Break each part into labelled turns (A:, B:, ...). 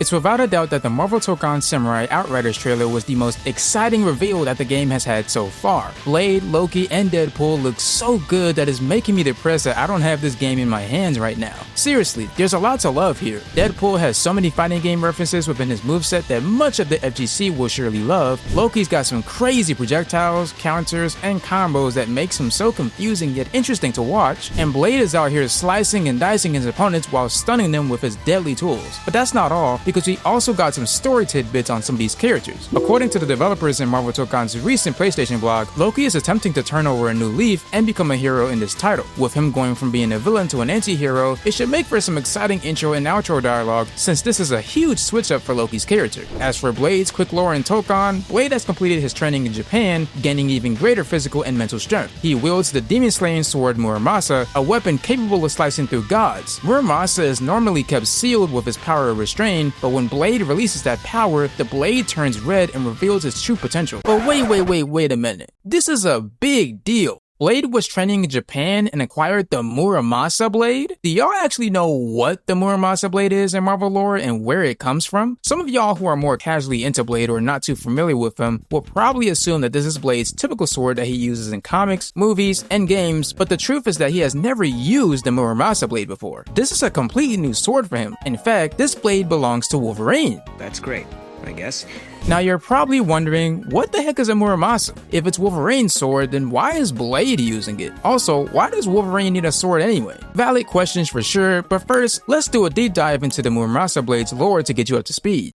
A: It's without a doubt that the Marvel Tokon Samurai Outriders trailer was the most exciting reveal that the game has had so far. Blade, Loki, and Deadpool look so good that it's making me depressed that I don't have this game in my hands right now. Seriously, there's a lot to love here. Deadpool has so many fighting game references within his moveset that much of the FGC will surely love. Loki's got some crazy projectiles, counters, and combos that makes him so confusing yet interesting to watch, and Blade is out here slicing and dicing his opponents while stunning them with his deadly tools. But that's not all, because we also got some story tidbits on some of these characters. According to the developers in Marvel Tokon's recent PlayStation blog, Loki is attempting to turn over a new leaf and become a hero in this title. With him going from being a villain to an anti-hero, it should make for some exciting intro and outro dialogue, since this is a huge switch up for Loki's character. As for Blade's quick lore in Tokon, Blade has completed his training in Japan, gaining even greater physical and mental strength. He wields the demon-slaying sword Muramasa, a weapon capable of slicing through gods. Muramasa is normally kept sealed with his power of restraint, but when Blade releases that power, the blade turns red and reveals its true potential. But wait a minute. This is a big deal. Blade was training in Japan and acquired the Muramasa Blade? Do y'all actually know what the Muramasa Blade is in Marvel lore and where it comes from? Some of y'all who are more casually into Blade or not too familiar with him will probably assume that this is Blade's typical sword that he uses in comics, movies, and games, but the truth is that he has never used the Muramasa Blade before. This is a completely new sword for him. In fact, this blade belongs to Wolverine.
B: That's great, I guess.
A: Now you're probably wondering, what the heck is a Muramasa? If it's Wolverine's sword, then why is Blade using it? Also, why does Wolverine need a sword anyway? Valid questions for sure, but first, let's do a deep dive into the Muramasa Blade's lore to get you up to speed.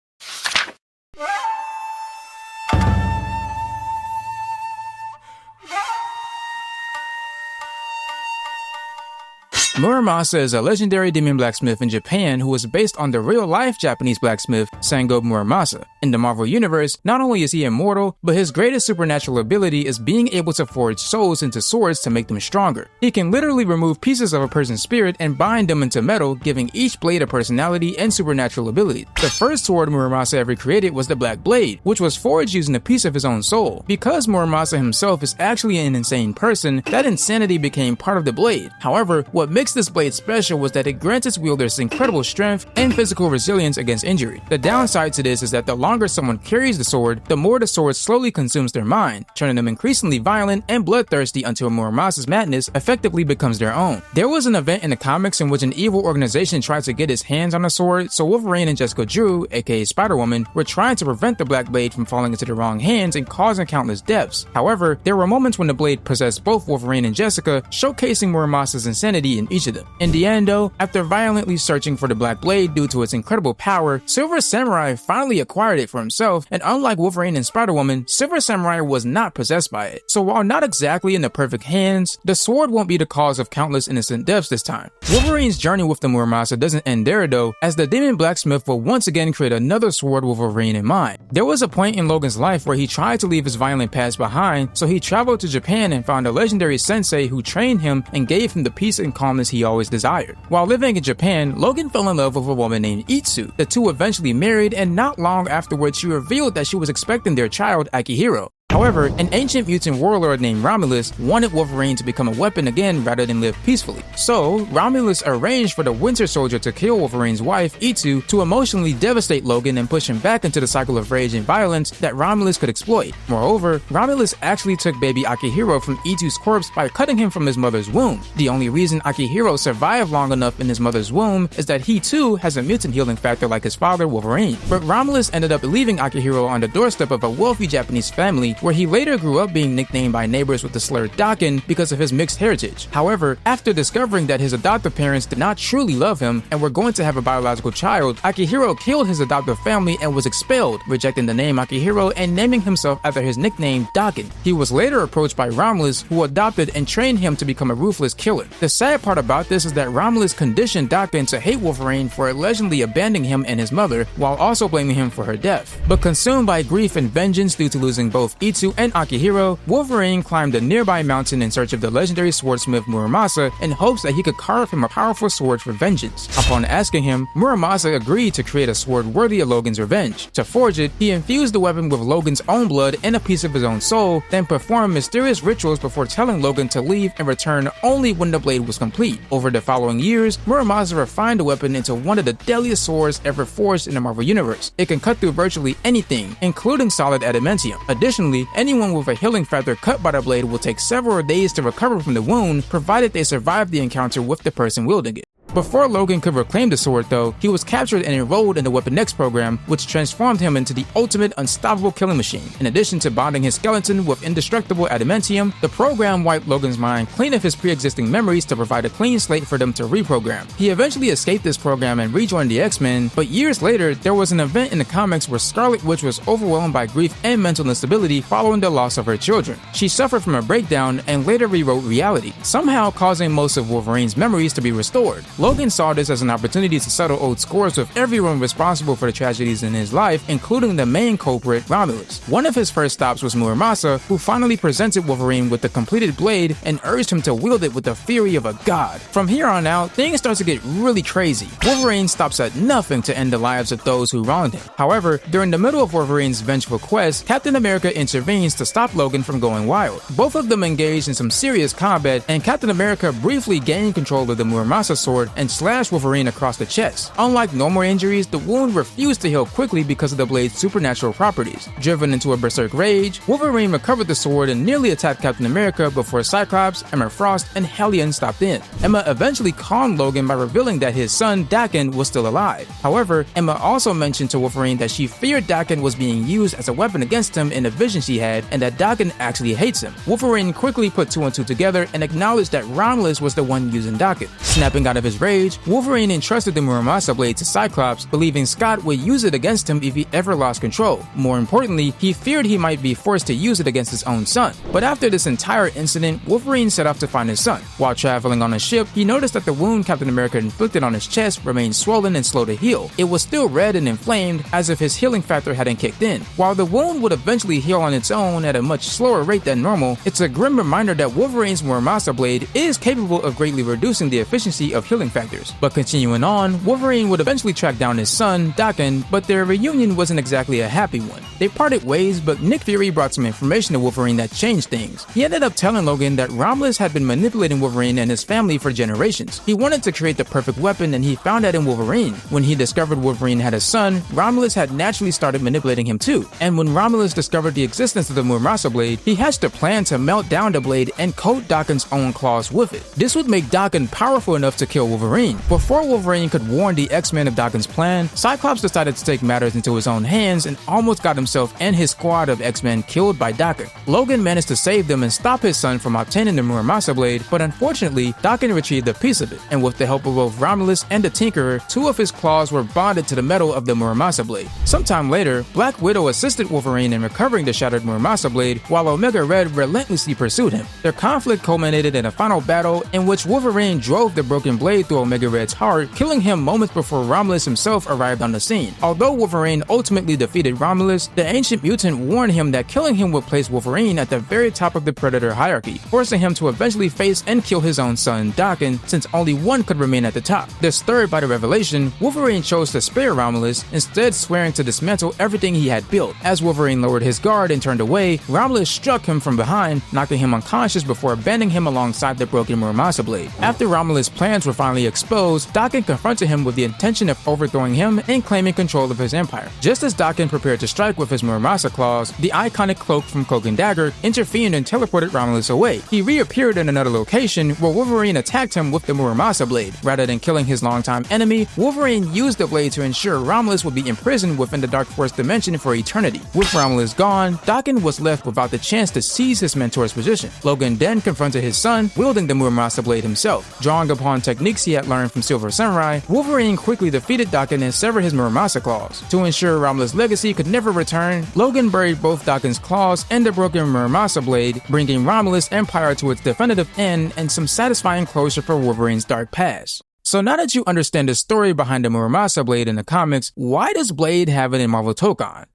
A: Muramasa is a legendary demon blacksmith in Japan who is based on the real-life Japanese blacksmith Sango Muramasa. In the Marvel Universe, not only is he immortal, but his greatest supernatural ability is being able to forge souls into swords to make them stronger. He can literally remove pieces of a person's spirit and bind them into metal, giving each blade a personality and supernatural ability. The first sword Muramasa ever created was the Black Blade, which was forged using a piece of his own soul. Because Muramasa himself is actually an insane person, that insanity became part of the blade. However, what makes this blade special was that it grants its wielders incredible strength and physical resilience against injury. The downside to this is that the longer someone carries the sword, the more the sword slowly consumes their mind, turning them increasingly violent and bloodthirsty until Muramasa's madness effectively becomes their own. There was an event in the comics in which an evil organization tried to get his hands on a sword, so Wolverine and Jessica Drew, aka Spider-Woman, were trying to prevent the Black Blade from falling into the wrong hands and causing countless deaths. However, there were moments when the blade possessed both Wolverine and Jessica, showcasing Muramasa's insanity in each of them. In the end though, after violently searching for the Black Blade due to its incredible power, Silver Samurai finally acquired it for himself, and unlike Wolverine and Spider-Woman, Silver Samurai was not possessed by it. So while not exactly in the perfect hands, the sword won't be the cause of countless innocent deaths this time. Wolverine's journey with the Muramasa doesn't end there though, as the demon blacksmith will once again create another sword with Wolverine in mind. There was a point in Logan's life where he tried to leave his violent past behind, so he traveled to Japan and found a legendary sensei who trained him and gave him the peace and calmness he always desired. While living in Japan, Logan fell in love with a woman named Itsu. The two eventually married, and not long afterwards she revealed that she was expecting their child, Akihiro. However, an ancient mutant warlord named Romulus wanted Wolverine to become a weapon again rather than live peacefully. So, Romulus arranged for the Winter Soldier to kill Wolverine's wife, Itsu, to emotionally devastate Logan and push him back into the cycle of rage and violence that Romulus could exploit. Moreover, Romulus actually took baby Akihiro from Itsu's corpse by cutting him from his mother's womb. The only reason Akihiro survived long enough in his mother's womb is that he too has a mutant healing factor like his father, Wolverine. But Romulus ended up leaving Akihiro on the doorstep of a wealthy Japanese family, where he later grew up being nicknamed by neighbors with the slur Daken because of his mixed heritage. However, after discovering that his adoptive parents did not truly love him and were going to have a biological child, Akihiro killed his adoptive family and was expelled, rejecting the name Akihiro and naming himself after his nickname Daken. He was later approached by Romulus, who adopted and trained him to become a ruthless killer. The sad part about this is that Romulus conditioned Daken to hate Wolverine for allegedly abandoning him and his mother, while also blaming him for her death. But consumed by grief and vengeance due to losing both Itsu and Akihiro, Wolverine climbed a nearby mountain in search of the legendary swordsmith Muramasa in hopes that he could carve him a powerful sword for vengeance. Upon asking him, Muramasa agreed to create a sword worthy of Logan's revenge. To forge it, he infused the weapon with Logan's own blood and a piece of his own soul, then performed mysterious rituals before telling Logan to leave and return only when the blade was complete. Over the following years, Muramasa refined the weapon into one of the deadliest swords ever forged in the Marvel Universe. It can cut through virtually anything, including solid adamantium. Additionally, anyone with a healing factor cut by the blade will take several days to recover from the wound, provided they survive the encounter with the person wielding it. Before Logan could reclaim the sword though, he was captured and enrolled in the Weapon X program, which transformed him into the ultimate unstoppable killing machine. In addition to bonding his skeleton with indestructible adamantium, the program wiped Logan's mind clean of his pre-existing memories to provide a clean slate for them to reprogram. He eventually escaped this program and rejoined the X-Men, but years later, there was an event in the comics where Scarlet Witch was overwhelmed by grief and mental instability following the loss of her children. She suffered from a breakdown and later rewrote reality, somehow causing most of Wolverine's memories to be restored. Logan saw this as an opportunity to settle old scores with everyone responsible for the tragedies in his life, including the main culprit, Romulus. One of his first stops was Muramasa, who finally presented Wolverine with the completed blade and urged him to wield it with the fury of a god. From here on out, things start to get really crazy. Wolverine stops at nothing to end the lives of those who wronged him. However, during the middle of Wolverine's vengeful quest, Captain America intervenes to stop Logan from going wild. Both of them engaged in some serious combat, and Captain America briefly gained control of the Muramasa sword and slashed Wolverine across the chest. Unlike normal injuries, the wound refused to heal quickly because of the blade's supernatural properties. Driven into a berserk rage, Wolverine recovered the sword and nearly attacked Captain America before Cyclops, Emma Frost, and Hellion stopped in. Emma eventually calmed Logan by revealing that his son, Daken, was still alive. However, Emma also mentioned to Wolverine that she feared Daken was being used as a weapon against him in a vision she had, and that Daken actually hates him. Wolverine quickly put two and two together and acknowledged that Romulus was the one using Daken. Snapping out of his rage, Wolverine entrusted the Muramasa Blade to Cyclops, believing Scott would use it against him if he ever lost control. More importantly, he feared he might be forced to use it against his own son. But after this entire incident, Wolverine set off to find his son. While traveling on a ship, he noticed that the wound Captain America inflicted on his chest remained swollen and slow to heal. It was still red and inflamed, as if his healing factor hadn't kicked in. While the wound would eventually heal on its own at a much slower rate than normal, it's a grim reminder that Wolverine's Muramasa Blade is capable of greatly reducing the efficiency of healing factors. But continuing on, Wolverine would eventually track down his son, Daken, but their reunion wasn't exactly a happy one. They parted ways, but Nick Fury brought some information to Wolverine that changed things. He ended up telling Logan that Romulus had been manipulating Wolverine and his family for generations. He wanted to create the perfect weapon, and he found that in Wolverine. When he discovered Wolverine had a son, Romulus had naturally started manipulating him too. And when Romulus discovered the existence of the Muramasa Blade, he hatched a plan to melt down the blade and coat Daken's own claws with it. This would make Daken powerful enough to kill Wolverine. Before Wolverine could warn the X-Men of Daken's plan, Cyclops decided to take matters into his own hands and almost got himself and his squad of X-Men killed by Daken. Logan managed to save them and stop his son from obtaining the Muramasa Blade, but unfortunately, Daken retrieved a piece of it, and with the help of both Romulus and the Tinkerer, two of his claws were bonded to the metal of the Muramasa Blade. Sometime later, Black Widow assisted Wolverine in recovering the shattered Muramasa Blade, while Omega Red relentlessly pursued him. Their conflict culminated in a final battle in which Wolverine drove the broken blade through Omega Red's heart, killing him moments before Romulus himself arrived on the scene. Although Wolverine ultimately defeated Romulus, the ancient mutant warned him that killing him would place Wolverine at the very top of the Predator hierarchy, forcing him to eventually face and kill his own son, Daken, since only one could remain at the top. Disturbed by the revelation, Wolverine chose to spare Romulus, instead swearing to dismantle everything he had built. As Wolverine lowered his guard and turned away, Romulus struck him from behind, knocking him unconscious before bending him alongside the broken Muramasa Blade. After Romulus' plans were finally exposed, Daken confronted him with the intention of overthrowing him and claiming control of his empire. Just as Daken prepared to strike with his Muramasa claws, the iconic cloak from Cloak and Dagger intervened and teleported Romulus away. He reappeared in another location where Wolverine attacked him with the Muramasa Blade. Rather than killing his longtime enemy, Wolverine used the blade to ensure Romulus would be imprisoned within the Dark Force dimension for eternity. With Romulus gone, Daken was left without the chance to seize his mentor's position. Logan then confronted his son, wielding the Muramasa Blade himself. Drawing upon techniques he had learned from Silver Samurai, Wolverine quickly defeated Daken and severed his Muramasa claws. To ensure Romulus' legacy could never return, Logan buried both Daken's claws and the broken Muramasa Blade, bringing Romulus' empire to its definitive end and some satisfying closure for Wolverine's dark past. So now that you understand the story behind the Muramasa Blade in the comics, why does Blade have it in Marvel Tokon?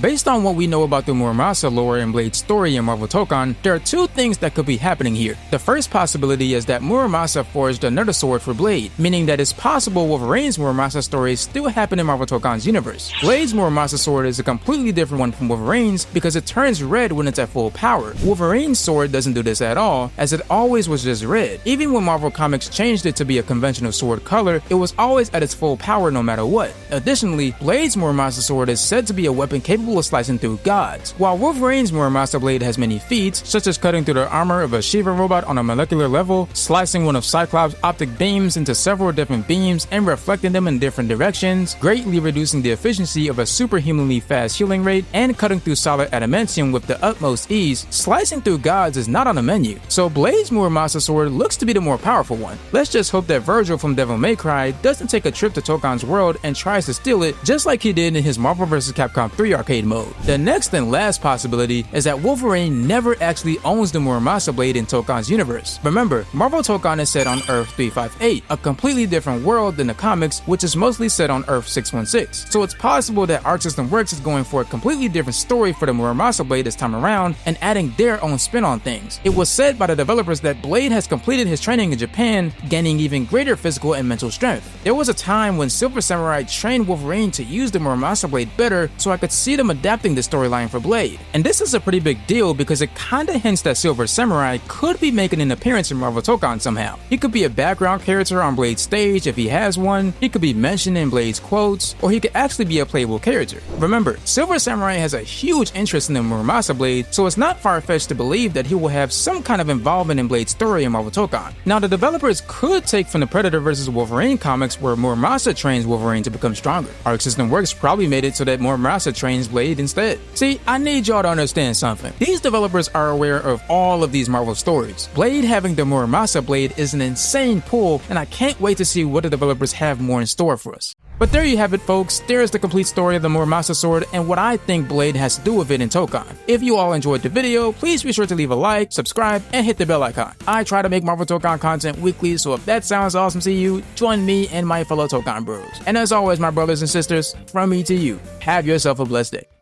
A: Based on what we know about the Muramasa lore and Blade's story in Marvel Tokon, there are two things that could be happening here. The first possibility is that Muramasa forged another sword for Blade, meaning that it's possible Wolverine's Muramasa stories still happen in Marvel Tokon's universe. Blade's Muramasa sword is a completely different one from Wolverine's because it turns red when it's at full power. Wolverine's sword doesn't do this at all, as it always was just red. Even when Marvel Comics changed it to be a conventional sword color, it was always at its full power no matter what. Additionally, Blade's Muramasa sword is said to be a weapon capable of slicing through gods, while Wolverine's Muramasa Blade has many feats, such as cutting through the armor of a Shiva robot on a molecular level, slicing one of Cyclops' optic beams into several different beams and reflecting them in different directions, greatly reducing the efficiency of a superhumanly fast healing rate, and cutting through solid adamantium with the utmost ease. Slicing through gods is not on the menu, so Blade's Muramasa sword looks to be the more powerful one. Let's just hope that Virgil from Devil May Cry doesn't take a trip to Tokon's world and tries to steal it just like he did in his Marvel vs. Capcom 3 arcade mode. The next and last possibility is that Wolverine never actually owns the Muramasa Blade in Tokon's universe. Remember, Marvel Tokon is set on Earth 358, a completely different world than the comics, which is mostly set on Earth 616. So it's possible that Arc System Works is going for a completely different story for the Muramasa Blade this time around and adding their own spin on things. It was said by the developers that Blade has completed his training in Japan, gaining even greater physical and mental strength. There was a time when Silver Samurai trained Wolverine to use the Muramasa Blade better, so I could see them adapting the storyline for Blade. And this is a pretty big deal because it kinda hints that Silver Samurai could be making an appearance in Marvel Tokon somehow. He could be a background character on Blade's stage if he has one, he could be mentioned in Blade's quotes, or he could actually be a playable character. Remember, Silver Samurai has a huge interest in the Muramasa Blade, so it's not far-fetched to believe that he will have some kind of involvement in Blade's story in Marvel Tokon. Now, the developers could take from the Predator vs. Wolverine comics where Muramasa trains Wolverine to become stronger. Arc System Works probably made it so that Muramasa trains Blade instead. See, I need y'all to understand something. These developers are aware of all of these Marvel stories. Blade having the Muramasa Blade is an insane pull, and I can't wait to see what the developers have more in store for us. But there you have it, folks. There's the complete story of the Muramasa sword and what I think Blade has to do with it in Tokon. If you all enjoyed the video, please be sure to leave a like, subscribe, and hit the bell icon. I try to make Marvel Tokon content weekly, so if that sounds awesome to you, join me and my fellow Tokon bros. And as always, my brothers and sisters, from me to you, have yourself a blessed day.